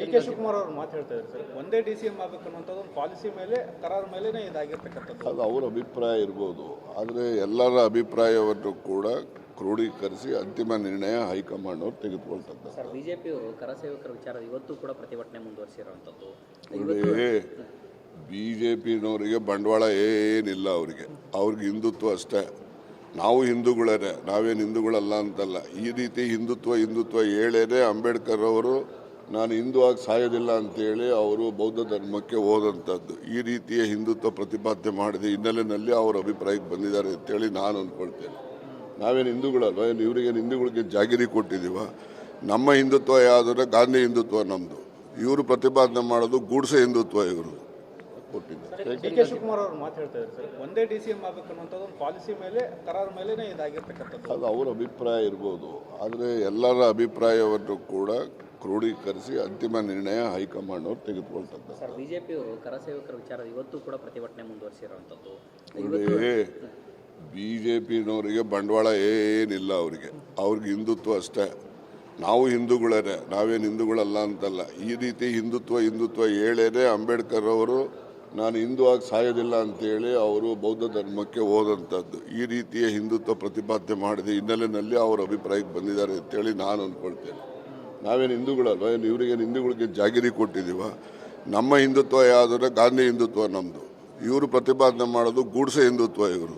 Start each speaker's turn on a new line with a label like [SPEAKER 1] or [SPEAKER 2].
[SPEAKER 1] ಡಿ.ಕೆ. ಶಿವಕುಮಾರ್ ಅವರು ಮಾತು ಹೇಳ್ತಾ ಇದ್ದಾರೆ ಸರ್, ಒಂದೇ DCM ಆಗಬೇಕು ಅನ್ನೋಂಥದ್ದು ಒಂದು ಪಾಲಿಸಿ ಮೇಲೆ ಕರಾರ ಮೇಲೆನೇ ಇದಾಗಿರ್ತಕ್ಕಂಥದ್ದು.
[SPEAKER 2] ಅದು ಅವರ ಅಭಿಪ್ರಾಯ ಇರ್ಬೋದು, ಆದರೆ ಎಲ್ಲರ ಅಭಿಪ್ರಾಯವನ್ನು ಕೂಡ ಕ್ರೋಢೀಕರಿಸಿ ಅಂತಿಮ ನಿರ್ಣಯ ಹೈಕಮಾಂಡ್ ಅವರು ತೆಗೆದುಕೊಳ್ತಾರೆ.
[SPEAKER 3] ಸರ್, ಬಿಜೆಪಿಯವರು ಕರಸೇವಕರ ವಿಚಾರ ಇವತ್ತು ಕೂಡ ಪ್ರತಿಭಟನೆ ಮುಂದುವರಿಸಿರುವಂಥದ್ದು.
[SPEAKER 2] BJP-ನವರಿಗೆ ಬಂಡವಾಳ ಏನಿಲ್ಲ, ಅವ್ರಿಗೆ ಹಿಂದುತ್ವ ಅಷ್ಟೇ. ನಾವು ಹಿಂದೂಗಳೇ, ನಾವೇನು ಹಿಂದೂಗಳಲ್ಲ ಅಂತಲ್ಲ. ಈ ರೀತಿ ಹಿಂದುತ್ವ ಹೇಳೇನೆ ಅಂಬೇಡ್ಕರ್ ಅವರು ನಾನು ಹಿಂದೂ ಆಗಿ ಸಾಯೋದಿಲ್ಲ ಅಂತೇಳಿ ಅವರು ಬೌದ್ಧ ಧರ್ಮಕ್ಕೆ ಹೋದಂಥದ್ದು. ಈ ರೀತಿಯ ಹಿಂದುತ್ವ ಪ್ರತಿಪಾದನೆ ಮಾಡಿದ ಹಿನ್ನೆಲೆಯಲ್ಲಿ ಅವರ ಅಭಿಪ್ರಾಯಕ್ಕೆ ಬಂದಿದ್ದಾರೆ ಅಂತೇಳಿ ನಾನು ಅಂದ್ಕೊಳ್ತೇನೆ. ನಾವೇನು ಹಿಂದೂಗಳಲ್ವ, ಇವರಿಗೆ ಹಿಂದೂಗಳಿಗೆ ಜಾಗಿರಿ ಕೊಟ್ಟಿದ್ದೀವ. ನಮ್ಮ ಹಿಂದುತ್ವ ಯಾವುದಂದ್ರೆ ಗಾಂಧಿ ಹಿಂದುತ್ವ ನಮ್ಮದು. ಇವರು ಪ್ರತಿಪಾದನೆ ಮಾಡೋದು ಗೂಡ್ಸೆ ಹಿಂದುತ್ವ ಇವರು ಕೊಟ್ಟಿದ್ದಾರೆ.
[SPEAKER 1] ಡಿ.ಕೆ. ಶಿವಕುಮಾರ್ ಅವರು ಮಾತು ಹೇಳ್ತಾ ಇದ್ದಾರೆ ಸರ್, ಒಂದೇ DCM ಆಗಬೇಕು ಅನ್ನೋಂಥದ್ದು ಒಂದು ಪಾಲಿಸಿ ಮೇಲೆ ಕರಾರ ಮೇಲೆನೇ ಇದಾಗಿರ್ತಕ್ಕಂಥದ್ದು.
[SPEAKER 2] ಅದು ಅವರ ಅಭಿಪ್ರಾಯ ಇರ್ಬೋದು, ಆದರೆ ಎಲ್ಲರ ಅಭಿಪ್ರಾಯವನ್ನು ಕೂಡ ಕ್ರೋಢೀಕರಿಸಿ ಅಂತಿಮ ನಿರ್ಣಯ ಹೈಕಮಾಂಡ್ ಅವರು ತೆಗೆದುಕೊಳ್ತಾರೆ.
[SPEAKER 3] ಸರ್, ಬಿಜೆಪಿಯವರು ಕರಸೇವಕರ ವಿಚಾರ ಇವತ್ತು ಕೂಡ ಪ್ರತಿಭಟನೆ ಮುಂದುವರಿಸಿರುವಂಥದ್ದು.
[SPEAKER 2] BJP-ನವರಿಗೆ ಬಂಡವಾಳ ಏನಿಲ್ಲ, ಅವ್ರಿಗೆ ಹಿಂದುತ್ವ ಅಷ್ಟೇ. ನಾವು ಹಿಂದೂಗಳೇ, ನಾವೇನು ಹಿಂದೂಗಳಲ್ಲ ಅಂತಲ್ಲ. ಈ ರೀತಿ ಹಿಂದುತ್ವ ಹೇಳೇನೆ ಅಂಬೇಡ್ಕರ್ ಅವರು ನಾನು ಹಿಂದೂ ಆಗಿ ಸಾಯೋದಿಲ್ಲ ಅಂತೇಳಿ ಅವರು ಬೌದ್ಧ ಧರ್ಮಕ್ಕೆ ಹೋದಂಥದ್ದು. ಈ ರೀತಿಯ ಹಿಂದುತ್ವ ಪ್ರತಿಪಾದನೆ ಮಾಡಿದ ಹಿನ್ನೆಲೆಯಲ್ಲಿ ಅವರ ಅಭಿಪ್ರಾಯಕ್ಕೆ ಬಂದಿದ್ದಾರೆ ಅಂತೇಳಿ ನಾನು ಅಂದ್ಕೊಳ್ತೇನೆ. ನಾವೇನು ಹಿಂದೂಗಳಲ್ವ, ಇವರಿಗೆ ಹಿಂದೂಗಳಿಗೆ ಜಾಗಿರಿ ಕೊಟ್ಟಿದ್ದೀವ. ನಮ್ಮ ಹಿಂದುತ್ವ ಯಾವುದಂದ್ರೆ ಗಾಂಧಿ ಹಿಂದುತ್ವ ನಮ್ಮದು. ಇವರು ಪ್ರತಿಪಾದನೆ ಮಾಡೋದು ಗೂಡ್ಸೆ ಹಿಂದುತ್ವ ಇವರು